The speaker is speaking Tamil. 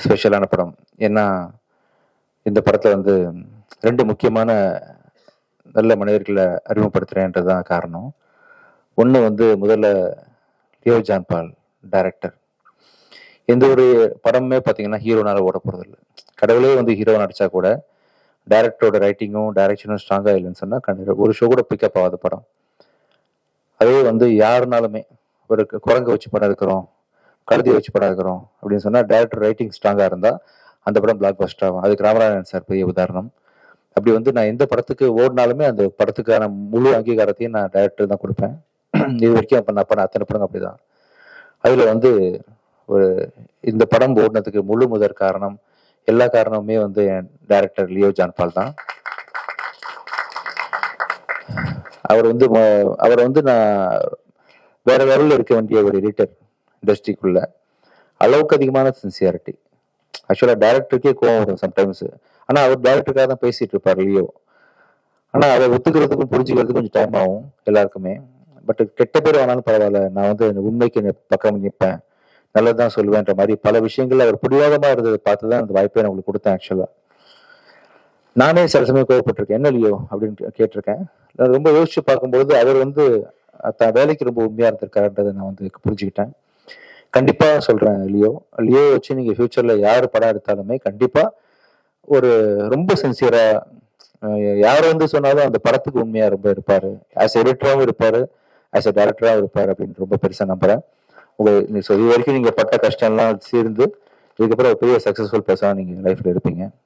ஸ்பெஷலான படம். ஏன்னா, இந்த படத்துல வந்து 2 முக்கியமான நல்ல மனிதர்கள அறிமுகப்படுத்துறேன்றது தான் காரணம். ஒண்ணு வந்து முதல்ல லியோ ஜான் பால் டைரக்டர். எந்த ஒரு படமுமே பார்த்தீங்கன்னா, ஹீரோனால ஓடப் போறதில்ல. கடவுளே வந்து ஹீரோவா நடிச்சா கூட, டைரக்டரோட ரைட்டிங்கும், டைரக்ஷனும் ஸ்ட்ராங்கா இல்லன்னு சொன்னா, ஒரு ஷோ கூட பிக்கப் ஆகாத படம். அதே வந்து யாருனாலுமே, ஒரு குரங்க வச்சு படம் எடுக்கிறோம், கழுதைய வச்சு படம் எடுக்கிறோம் அப்படின்னு சொன்னா, டைரக்டர் ரைட்டிங் ஸ்ட்ராங்கா இருந்தா, அந்த படம் பிளாக் பஸ்டர் ஆகும். அதுக்கு ராமநாதன் சார் பெரிய உதாரணம். அப்படி வந்து நான் எந்த படத்துக்கு ஓடுனாலுமே, அந்த படத்துக்கான முழு அங்கீகாரத்தையும் நான் டைரக்டர் தான் குடுப்பேன். இது வரைக்கும் அப்ப நான் பண்ண அத்தனை படங்கள் அப்படிதான். அதுல வந்து ஒரு இந்த படம் ஓடுனதுக்கு முழு முதற் காரணம், எல்லா காரணமுமே வந்து என் டைரக்டர் லியோ ஜான் பால் தான். அவர் வந்து நான் வேற லெவல்ல இருக்க வேண்டிய ஒரு எடிட்டர் இண்டஸ்ட்ரிக்குள்ள. அளவுக்கு அதிகமான சின்சியாரிட்டி. ஆக்சுவலா டைரக்டருக்கே கோவம் வரும் சம்டைம்ஸ். ஆனா அவர் டைரக்டருக்காக தான் பேசிட்டு இருப்பார் லியோ. ஆனா அதை ஒத்துக்கிறதுக்கும் புரிஞ்சுக்கிறதுக்கும் கொஞ்சம் டைம் ஆகும் எல்லாருக்குமே. பட் கெட்ட பேர் ஆனாலும் பரவாயில்ல, நான் வந்து உண்மைக்கு பக்கம் நிற்பேன், நல்லதுதான் சொல்லுவேன்ற மாதிரி பல விஷயங்கள்ல அவர் பிடிவாதமா இருந்ததை பார்த்துதான் அந்த வாய்ப்பை நான் உங்களுக்கு கொடுத்தேன். ஆக்சுவலா நானே சில சமயம் கோவப்பட்டிருக்கேன், என்ன லியோ அப்படின்னு கேட்டிருக்கேன். நான் ரொம்ப யோசிச்சு பார்க்கும்போது அவர் வந்து தன் வேலைக்கு ரொம்ப உண்மையா இருந்திருக்காருன்றதை நான் வந்து புரிஞ்சுக்கிட்டேன். கண்டிப்பா சொல்றேன் லியோ வச்சு நீங்க ஃபியூச்சர்ல யாரு படம் எடுத்தாலுமே கண்டிப்பா ஒரு ரொம்ப சின்சியரா, யார் வந்து சொன்னாலும் அந்த படத்துக்கு உண்மையா ரொம்ப இருப்பாரு. ஆஸ் எடிட்டராகவும் இருப்பாரு, ஆஸ் எ டைரக்டராகவும் இருப்பாரு அப்படின்னு ரொம்ப பெருசா நம்புறேன். இது வரைக்கும் நீங்க பட்ட கஷ்டம் எல்லாம் சேர்ந்து இதுக்கப்புறம் பெரிய சக்சஸ்ஃபுல் பர்சனா நீங்க லைஃப்ல இருப்பீங்க.